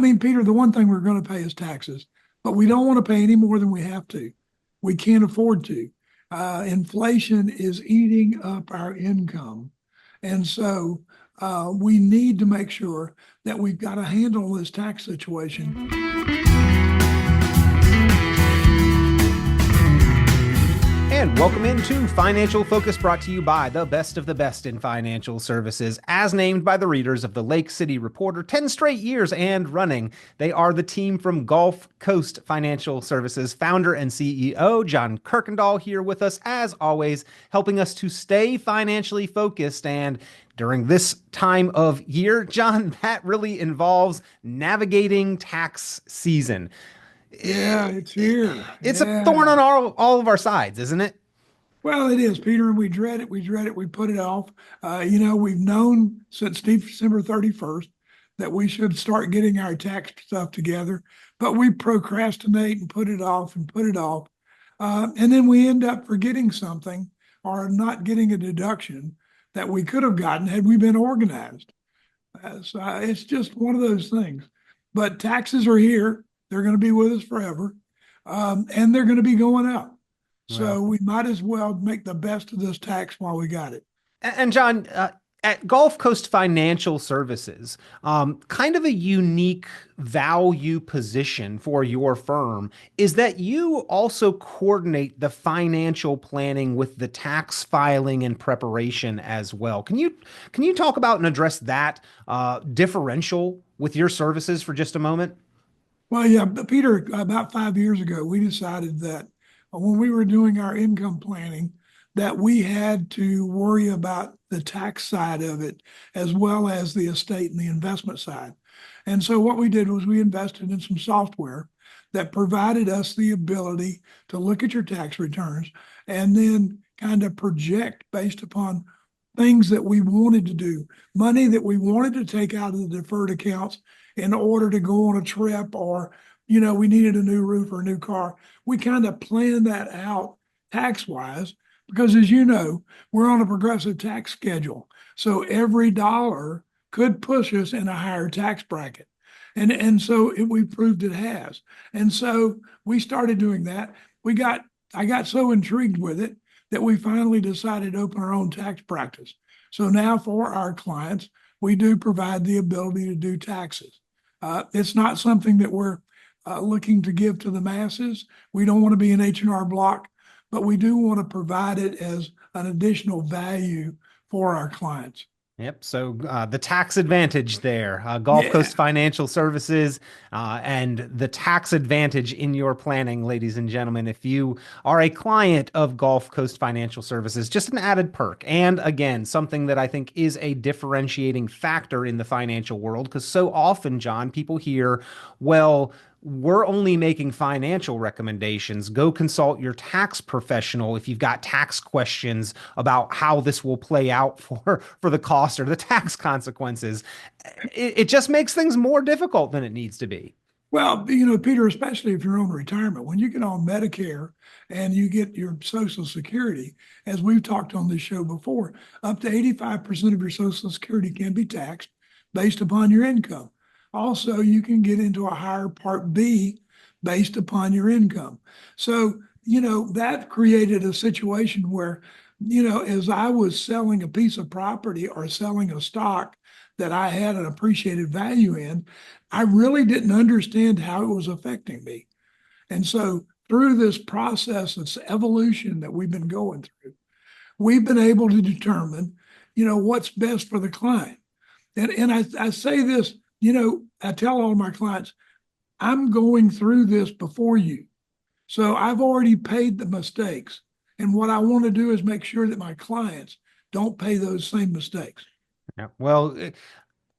mean, Peter, the one thing we're going to pay is taxes, but we don't want to pay any more than we have to. We can't afford to. Inflation is eating up our income. And so we need to make sure that we've got a handle on this tax situation. And welcome into Financial Focus, brought to you by the best of the best in financial services, as named by the readers of the Lake City Reporter. 10 straight years and running. They are the team from GulfCoast Financial Services. Founder and CEO John Kuykendall here with us, as always, helping us to stay financially focused. And during this time of year, John, that really involves navigating tax season. Yeah, it's here. It's a thorn on all of our sides, isn't it? Well, it is, Peter, and we dread it. We dread it. We put it off. We've known since December 31st that we should start getting our tax stuff together, but we procrastinate and put it off and put it off. And then we end up forgetting something or not getting a deduction that we could have gotten had we been organized. So it's just one of those things. But taxes are here. They're going to be with us forever, and they're going to be going up. So we might as well make the best of this tax while we got it. And John, at GulfCoast Financial Services, kind of a unique value position for your firm is that you also coordinate the financial planning with the tax filing and preparation as well. Can you talk about and address that differential with your services for just a moment? Well, yeah, Peter, about 5 years ago, we decided that when we were doing our income planning, that we had to worry about the tax side of it as well as the estate and the investment side. And so what we did was we invested in some software that provided us the ability to look at your tax returns and then kind of project based upon things that we wanted to do, money that we wanted to take out of the deferred accounts in order to go on a trip, or, we needed a new roof or a new car. We kind of planned that out tax-wise because, as you know, we're on a progressive tax schedule. So every dollar could push us in a higher tax bracket. And so we proved it has. And so we started doing that. I got so intrigued with it that we finally decided to open our own tax practice. So now for our clients, we do provide the ability to do taxes. It's not something that we're looking to give to the masses. We don't want to be an H&R Block, but we do want to provide it as an additional value for our clients. Yep. So the tax advantage there, GulfCoast Financial Services, and the tax advantage in your planning, ladies and gentlemen. If you are a client of GulfCoast Financial Services, just an added perk. And again, something that I think is a differentiating factor in the financial world, because so often, John, people hear, well, we're only making financial recommendations. Go consult your tax professional if you've got tax questions about how this will play out for the cost or the tax consequences. It just makes things more difficult than it needs to be. Well, Peter, especially if you're on retirement, when you get on Medicare and you get your Social Security, as we've talked on this show before, up to 85% of your Social Security can be taxed based upon your income. Also, you can get into a higher Part B based upon your income. So, that created a situation where, as I was selling a piece of property or selling a stock that I had an appreciated value in, I really didn't understand how it was affecting me. And so through this process, this evolution that we've been going through, we've been able to determine, what's best for the client. And I say this, I tell all my clients, I'm going through this before you. So I've already paid the mistakes. And what I want to do is make sure that my clients don't pay those same mistakes. Yeah. Well,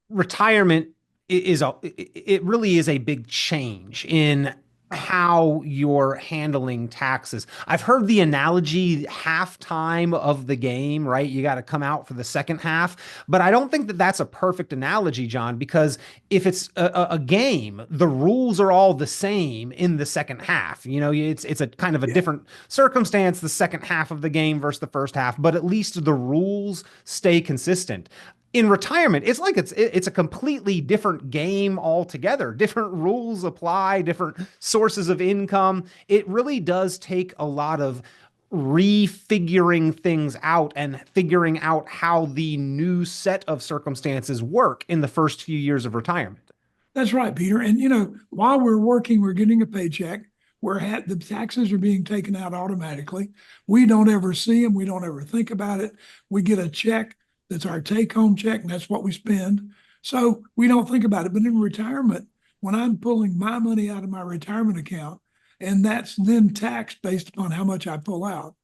retirement it really is a big change in how you're handling taxes. I've heard the analogy halftime of the game, right? You got to come out for the second half, but I don't think that that's a perfect analogy, John, because if it's a game, the rules are all the same in the second half. It's a kind of a different circumstance, the second half of the game versus the first half, but at least the rules stay consistent. In retirement, it's like it's a completely different game altogether. Different rules apply, different sources of income. It really does take a lot of refiguring things out and figuring out how the new set of circumstances work in the first few years of retirement. That's right, Peter. And while we're working, we're getting a paycheck. The taxes are being taken out automatically. We don't ever see them. We don't ever think about it. We get a check that's our take-home check, and that's what we spend. So we don't think about it. But in retirement, when I'm pulling my money out of my retirement account, and that's then taxed based upon how much I pull out,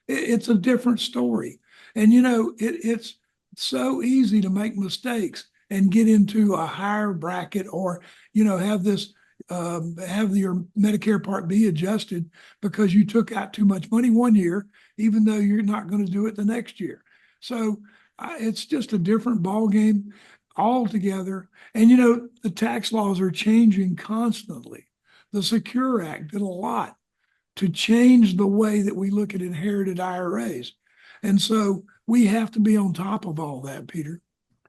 it's a different story. And it's so easy to make mistakes and get into a higher bracket, or have your Medicare Part B adjusted because you took out too much money one year, even though you're not going to do it the next year. So it's just a different ball game altogether. And the tax laws are changing constantly. The Secure Act did a lot to change the way that we look at inherited IRAs. And so we have to be on top of all that, Peter.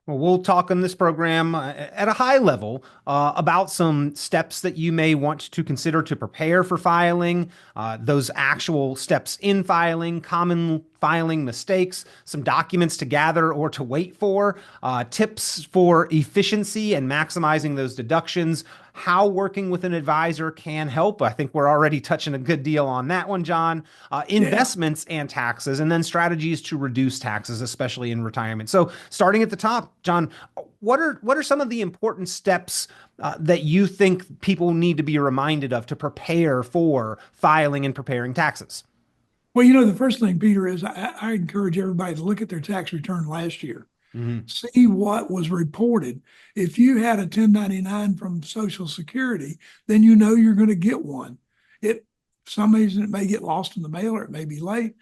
Well, we'll talk on this program at a high level about some steps that you may want to consider to prepare for filing, those actual steps in filing, common filing mistakes, some documents to gather or to wait for, tips for efficiency and maximizing those deductions, how working with an advisor can help. I think we're already touching a good deal on that one, John. Investments and taxes, and then strategies to reduce taxes, especially in retirement. So starting at the top, John, what are some of the important steps that you think people need to be reminded of to prepare for filing and preparing taxes? Well, the first thing, Peter, is I encourage everybody to look at their tax return last year. Mm-hmm. See what was reported. If you had a 1099 from Social Security, then you're going to get one. For some reason it may get lost in the mail, or it may be late,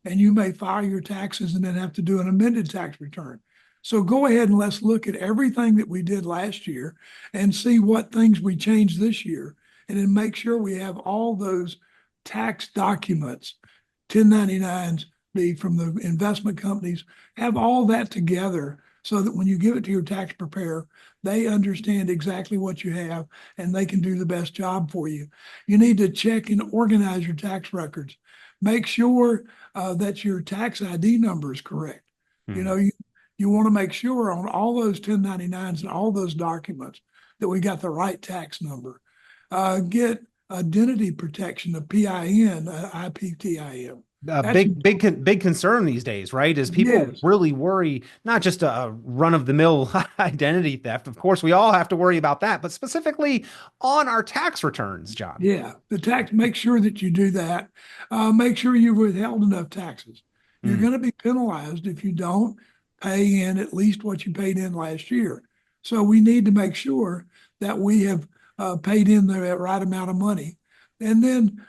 and you may file your taxes and then have to do an amended tax return. So go ahead and let's look at everything that we did last year and see what things we changed this year, and then make sure we have all those tax documents, 1099s, from the investment companies, have all that together so that when you give it to your tax preparer, they understand exactly what you have and they can do the best job for you. You need to check and organize your tax records. Make sure that your tax ID number is correct. Mm-hmm. You want to make sure on all those 1099s and all those documents that we got the right tax number. Get identity protection, a PIN, IPTIN. Big concern these days, right? Is people Yes. really worry, not just a run-of-the-mill identity theft. Of course, we all have to worry about that, but specifically on our tax returns, John. Yeah, make sure that you do that. Make sure you've withheld enough taxes. You're Mm. going to be penalized if you don't pay in at least what you paid in last year. So we need to make sure that we have paid in the right amount of money. And then,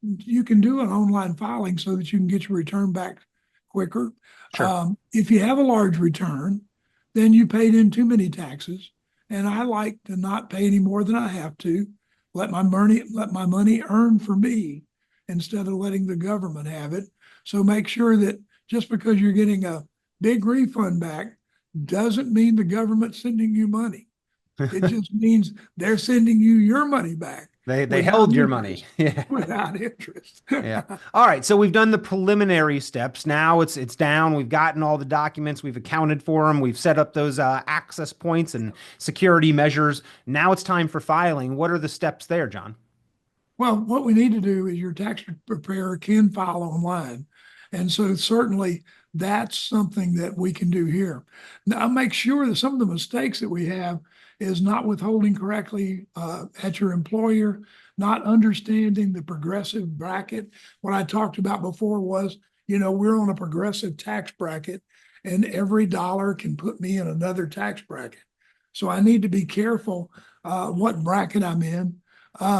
you can do an online filing so that you can get your return back quicker. Sure. If you have a large return, then you paid in too many taxes. And I like to not pay any more than I have to. Let my money earn for me instead of letting the government have it. So make sure that just because you're getting a big refund back doesn't mean the government's sending you money. It just means they're sending you your money back. They held your money. Yeah. Without interest. Yeah. All right. So we've done the preliminary steps. Now it's down. We've gotten all the documents. We've accounted for them. We've set up those access points and security measures. Now it's time for filing. What are the steps there, John? Well, what we need to do is your tax preparer can file online. And so certainly that's something that we can do here. Now, make sure that some of the mistakes that we have is not withholding correctly at your employer, not understanding the progressive bracket. What I talked about before was, we're on a progressive tax bracket, and every dollar can put me in another tax bracket. So I need to be careful what bracket I'm in.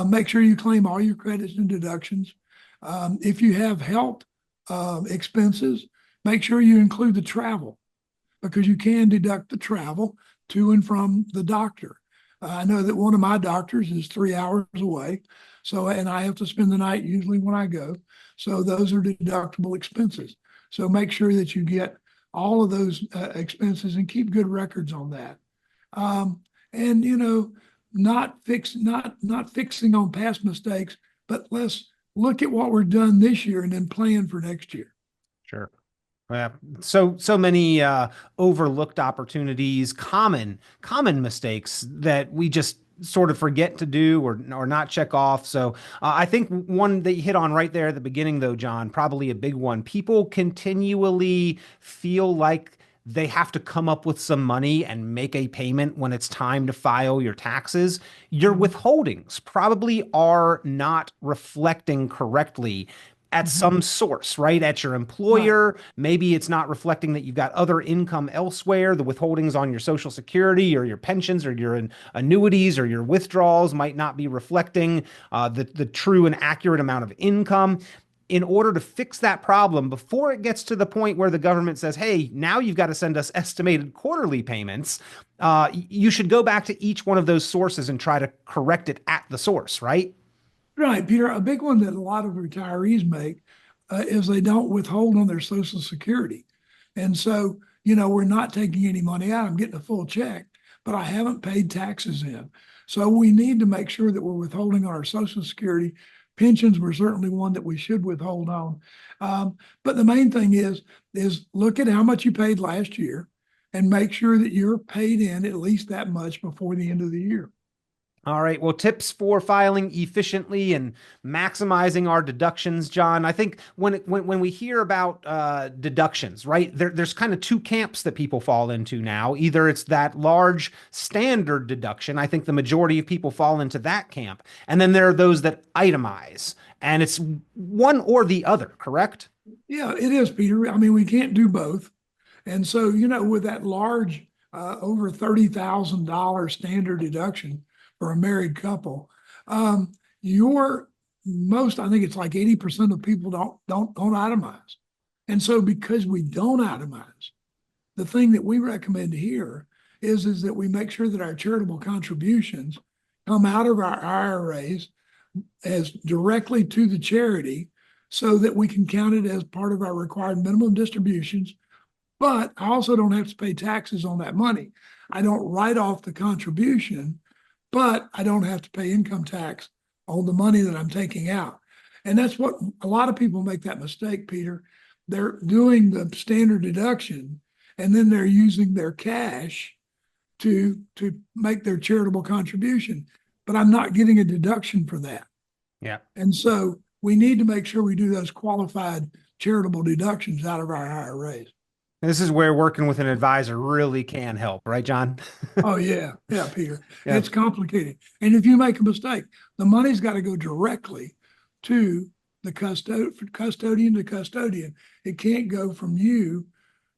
Make sure you claim all your credits and deductions. If you have health expenses, make sure you include the travel, because you can deduct the travel to and from the doctor. I know that one of my doctors is 3 hours away. And I have to spend the night usually when I go. So those are deductible expenses. So make sure that you get all of those expenses and keep good records on that. And not fixing on past mistakes, but let's look at what we're done this year and then plan for next year. Sure. Yeah. So many overlooked opportunities, common mistakes that we just sort of forget to do or not check off. So I think one that you hit on right there at the beginning, though, John, probably a big one. People continually feel like they have to come up with some money and make a payment when it's time to file your taxes. Your withholdings probably are not reflecting correctly at some source, right? At your Right. employer. Maybe it's not reflecting that you've got other income elsewhere. The withholdings on your Social Security or your pensions or your annuities or your withdrawals might not be reflecting the true and accurate amount of income. In order to fix that problem before it gets to the point where the government says, hey, now you've got to send us estimated quarterly payments, you should go back to each one of those sources and try to correct it at the source, right? Right, Peter. A big one that a lot of retirees make is they don't withhold on their Social Security. And so, we're not taking any money out. I'm getting a full check, but I haven't paid taxes in. So we need to make sure that we're withholding on our Social Security. Pensions were certainly one that we should withhold on. But the main thing is look at how much you paid last year and make sure that you're paid in at least that much before the end of the year. All right. Well, tips for filing efficiently and maximizing our deductions, John. I think when we hear about deductions, right, there's kind of two camps that people fall into now. Either it's that large standard deduction. I think the majority of people fall into that camp, and then there are those that itemize, and it's one or the other. Correct? Yeah, it is, Peter. I mean, we can't do both. And so, with that large, over $30,000 standard deduction for a married couple, your most, I think it's like 80% of people don't itemize. And so because we don't itemize, the thing that we recommend here is that we make sure that our charitable contributions come out of our IRAs as directly to the charity so that we can count it as part of our required minimum distributions. But I also don't have to pay taxes on that money. I don't write off the contribution, but I don't have to pay income tax on the money that I'm taking out. And that's what a lot of people make that mistake, Peter. They're doing the standard deduction and then they're using their cash to make their charitable contribution. But I'm not getting a deduction for that. Yeah. And so we need to make sure we do those qualified charitable deductions out of our IRAs. This is where working with an advisor really can help, right, John? Oh yeah, yeah, Peter. Yeah. It's complicated. And if you make a mistake, the money's got to go directly to the custodian to custodian. It can't go from you,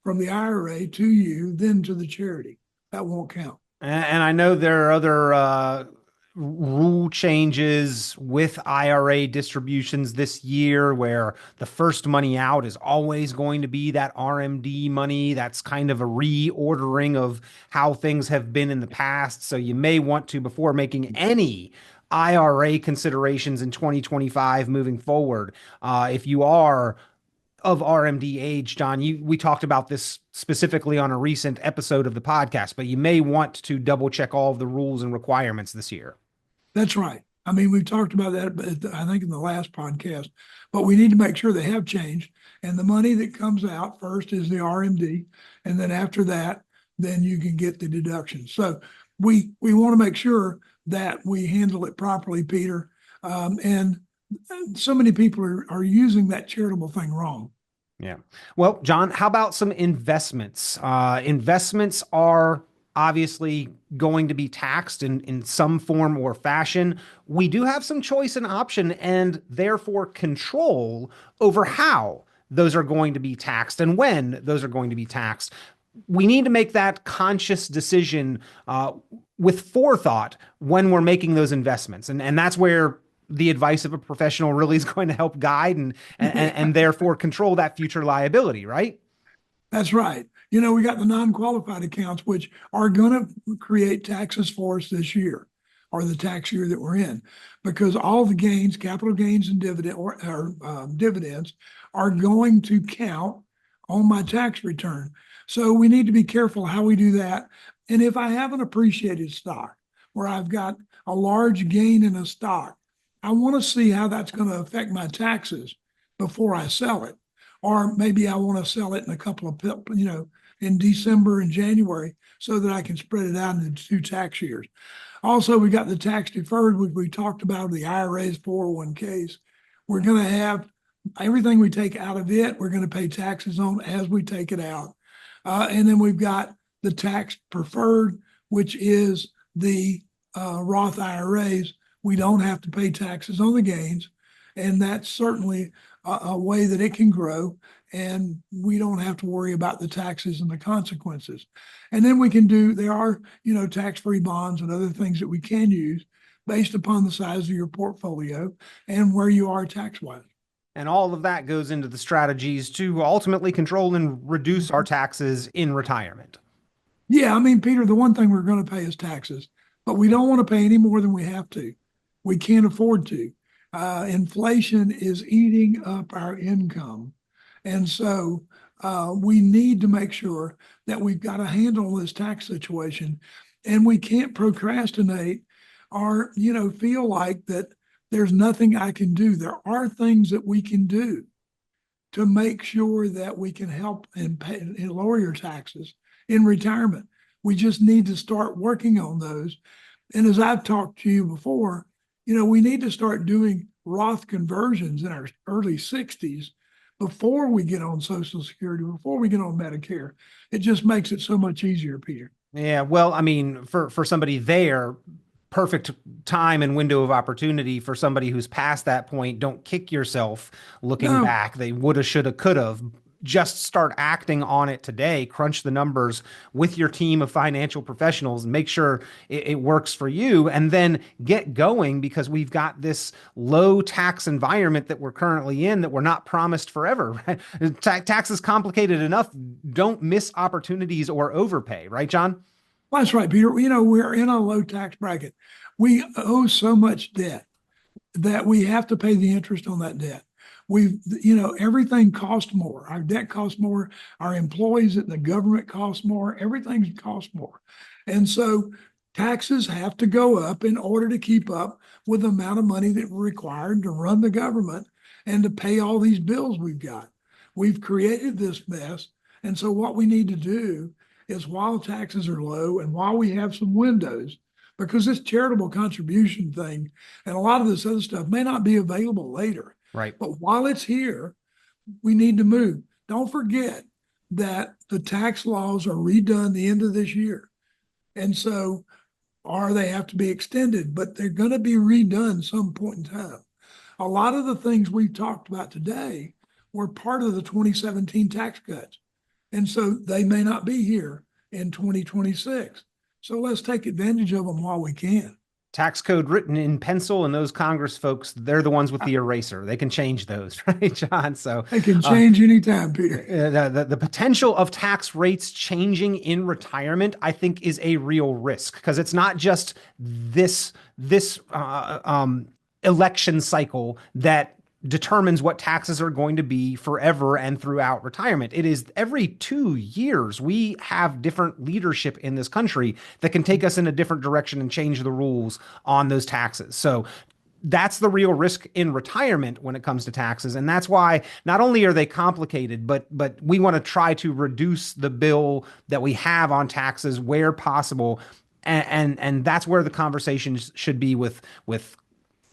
from the IRA to you, then to the charity. That won't count. And I know there are other rule changes with IRA distributions this year where the first money out is always going to be that RMD money. That's kind of a reordering of how things have been in the past. So you may want to, before making any IRA considerations in 2025 moving forward, if you are of RMD age, John, we talked about this specifically on a recent episode of the podcast, but you may want to double check all of the rules and requirements this year. That's right. I mean, we've talked about that, I think, in the last podcast, but we need to make sure they have changed. And the money that comes out first is the RMD. And then after that, then you can get the deduction. So we want to make sure that we handle it properly, Peter. And so many people are using that charitable thing wrong. Yeah. Well, John, how about some investments? Investments are obviously going to be taxed in some form or fashion. We do have some choice and option and therefore control over how those are going to be taxed and when those are going to be taxed. We need to make that conscious decision with forethought when we're making those investments. And that's where the advice of a professional really is going to help guide and therefore control that future liability, right? That's right. We got the non-qualified accounts, which are going to create taxes for us this year, or the tax year that we're in, because all the gains, capital gains and dividends are going to count on my tax return. So we need to be careful how we do that. And if I have an appreciated stock where I've got a large gain in a stock, I want to see how that's going to affect my taxes before I sell it. Or maybe I want to sell it in a couple of, in December and January so that I can spread it out into 2 tax years. Also, we got the tax deferred, which we talked about, the IRAs, 401ks. We're going to have everything we take out of it, we're going to pay taxes on as we take it out. And then we've got the tax preferred, which is the Roth IRAs. We don't have to pay taxes on the gains. And that's certainly a way that it can grow. And we don't have to worry about the taxes and the consequences. And then we can there are, tax-free bonds and other things that we can use based upon the size of your portfolio and where you are tax-wise. And all of that goes into the strategies to ultimately control and reduce our taxes in retirement. Yeah, I mean, Peter, the one thing we're going to pay is taxes, but we don't want to pay any more than we have to. We can't afford to. Inflation is eating up our income. And so we need to make sure that we've got a handle on this tax situation, and we can't procrastinate or, feel like that there's nothing I can do. There are things that we can do to make sure that we can help and lower your taxes in retirement. We just need to start working on those. And as I've talked to you before, we need to start doing Roth conversions in our early 60s before we get on Social Security, before we get on Medicare. It just makes it so much easier, Peter. Yeah, well, I mean, for somebody there, perfect time and window of opportunity. For somebody who's past that point, don't kick yourself looking No, back. They woulda, shoulda, coulda. Just start acting on it today. Crunch the numbers with your team of financial professionals and make sure it works for you, and then get going, because we've got this low tax environment that we're currently in that we're not promised forever. Right? Tax is complicated enough. Don't miss opportunities or overpay, right, John? that's right, Peter. We're in a low tax bracket. We owe so much debt that we have to pay the interest on that debt. Everything costs more. Our debt costs more. Our employees at the government cost more. Everything costs more. And so taxes have to go up in order to keep up with the amount of money that we're required to run the government and to pay all these bills we've got. We've created this mess. And so what we need to do is, while taxes are low and while we have some windows, because this charitable contribution thing and a lot of this other stuff may not be available later. Right. But while it's here, we need to move. Don't forget that the tax laws are redone the end of this year. And so, or they have to be extended, but they're going to be redone some point in time. A lot of the things we've talked about today were part of the 2017 tax cuts. And so they may not be here in 2026. So let's take advantage of them while we can. Tax code written in pencil, and those Congress folks, they're the ones with the eraser. They can change those, right, John? So They can change anytime, Peter. the potential of tax rates changing in retirement, I think, is a real risk, because it's not just this election cycle that determines what taxes are going to be forever and throughout retirement. It is every 2 years we have different leadership in this country that can take us in a different direction and change the rules on those taxes. So that's the real risk in retirement when it comes to taxes. And that's why not only are they complicated, but we want to try to reduce the bill that we have on taxes where possible. And that's where the conversations should be with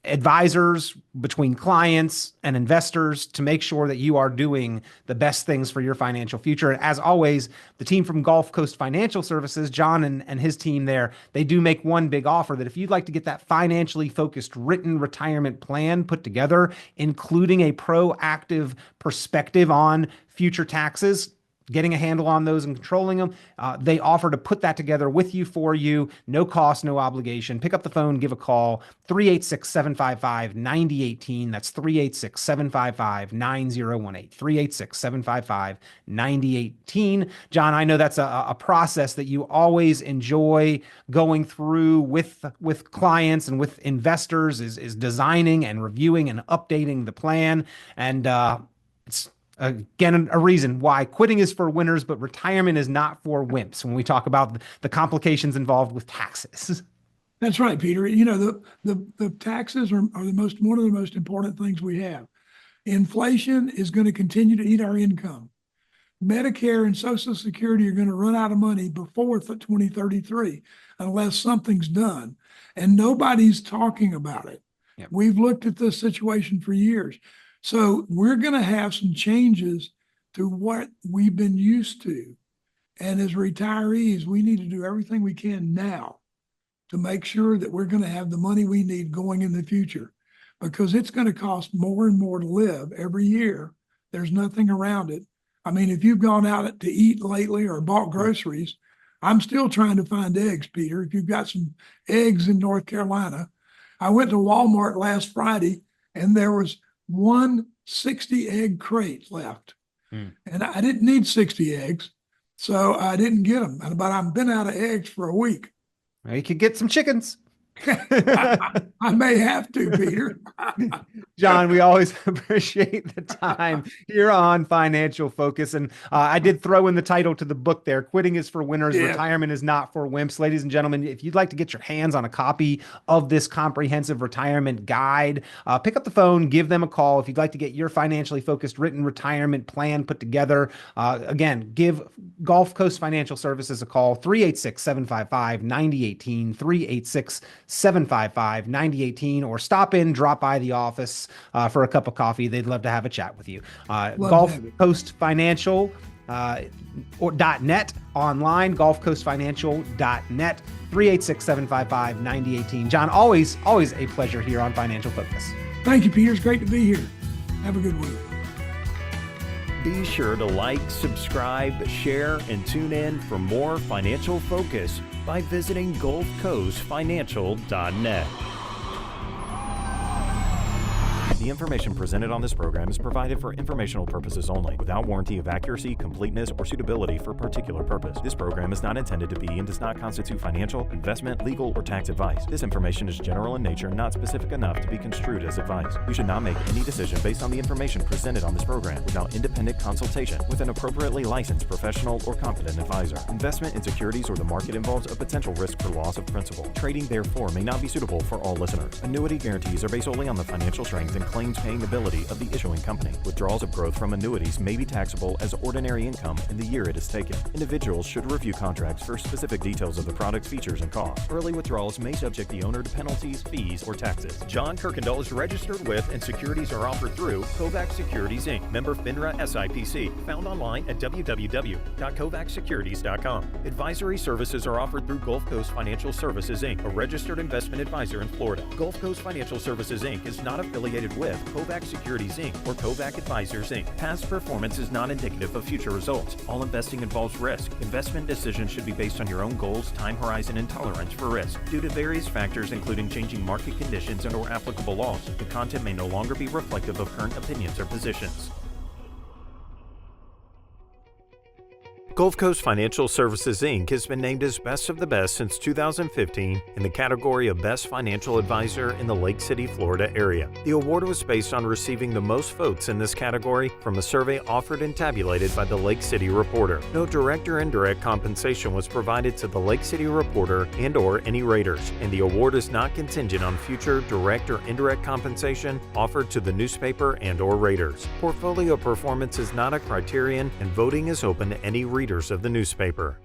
advisors, between clients and investors, to make sure that you are doing the best things for your financial future. And as always, the team from GulfCoast Financial Services, John and his team there, they do make one big offer that if you'd like to get that financially focused written retirement plan put together, including a proactive perspective on future taxes, getting a handle on those and controlling them, they offer to put that together with you, for you, no cost, no obligation. Pick up the phone, give a call, 386-755-9018. That's 386-755-9018, 386-755-9018. John, I know that's a process that you always enjoy going through with clients and with investors, is designing and reviewing and updating the plan. And it's Again, a reason why quitting is for winners, but retirement is not for wimps when we talk about the complications involved with taxes. That's right, Peter. The taxes are one of the most important things we have. Inflation is going to continue to eat our income. Medicare and Social Security are going to run out of money before 2033 unless something's done. And nobody's talking about it. Yep. We've looked at this situation for years. So we're going to have some changes to what we've been used to. And as retirees, we need to do everything we can now to make sure that we're going to have the money we need going in the future, because it's going to cost more and more to live every year. There's nothing around it. I mean, if you've gone out to eat lately or bought groceries, I'm still trying to find eggs, Peter. If you've got some eggs in North Carolina, I went to Walmart last Friday and there was one 60-egg crate left. And I didn't need 60 eggs, so I didn't get them. But I've been out of eggs for a week. You could get some chickens. I may have to, Peter. John, we always appreciate the time here on Financial Focus. And I did throw in the title to the book there, Quitting is for Winners, Retirement is Not for Wimps. Ladies and gentlemen, if you'd like to get your hands on a copy of this comprehensive retirement guide, pick up the phone, give them a call. If you'd like to get your financially focused written retirement plan put together, again, give Gulf Coast Financial Services a call, 386-755-9018, 386-755-9018, or stop in, drop by the office for a cup of coffee. They'd love to have a chat with you. Gulf Coast Financial .net online, gulfcoastfinancial.net, 386-755-9018. John, always a pleasure here on Financial Focus. Thank you, Peter. It's great to be here. Have a good week. Be sure to like, subscribe, share, and tune in for more Financial Focus by visiting gulfcoastfinancial.net. The information presented on this program is provided for informational purposes only, without warranty of accuracy, completeness, or suitability for a particular purpose. This program is not intended to be and does not constitute financial, investment, legal, or tax advice. This information is general in nature, not specific enough to be construed as advice. You should not make any decision based on the information presented on this program without independent consultation with an appropriately licensed professional or competent advisor. Investment in securities or the market involves a potential risk for loss of principal. Trading, therefore, may not be suitable for all listeners. Annuity guarantees are based solely on the financial strength and claims paying ability of the issuing company. Withdrawals of growth from annuities may be taxable as ordinary income in the year it is taken. Individuals should review contracts for specific details of the product's features and costs. Early withdrawals may subject the owner to penalties, fees, or taxes. John Kuykendall is registered with and securities are offered through Kovac Securities Inc., member FINRA SIPC, found online at www.kovacsecurities.com. Advisory services are offered through Gulf Coast Financial Services Inc., a registered investment advisor in Florida. Gulf Coast Financial Services Inc. is not affiliated with Kovac Securities Inc. or Kovac Advisors Inc. Past performance is not indicative of future results. All investing involves risk. Investment decisions should be based on your own goals, time horizon, and tolerance for risk. Due to various factors including changing market conditions and/or applicable laws, the content may no longer be reflective of current opinions or positions. Gulf Coast Financial Services Inc. has been named as Best of the Best since 2015 in the category of Best Financial Advisor in the Lake City, Florida area. The award was based on receiving the most votes in this category from a survey offered and tabulated by the Lake City Reporter. No direct or indirect compensation was provided to the Lake City Reporter and/or any raters, and the award is not contingent on future direct or indirect compensation offered to the newspaper and/or raters. Portfolio performance is not a criterion, and voting is open to any readers of the newspaper.